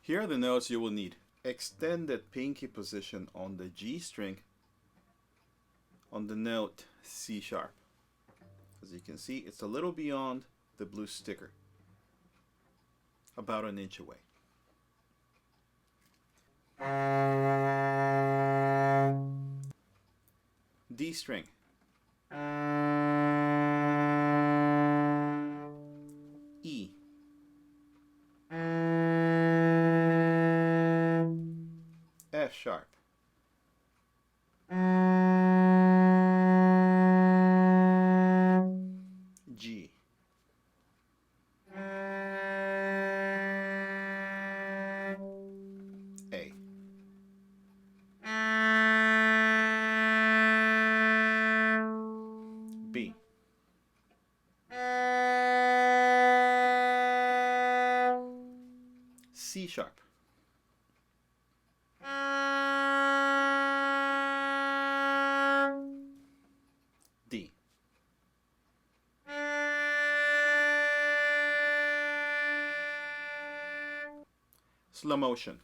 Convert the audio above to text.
Here are the notes you will need. Extended pinky position on the G string on the note C sharp. As you can see, it's a little beyond the blue sticker, about an inch away. D string. E. F sharp. G. A. B. C sharp. D. Slow motion.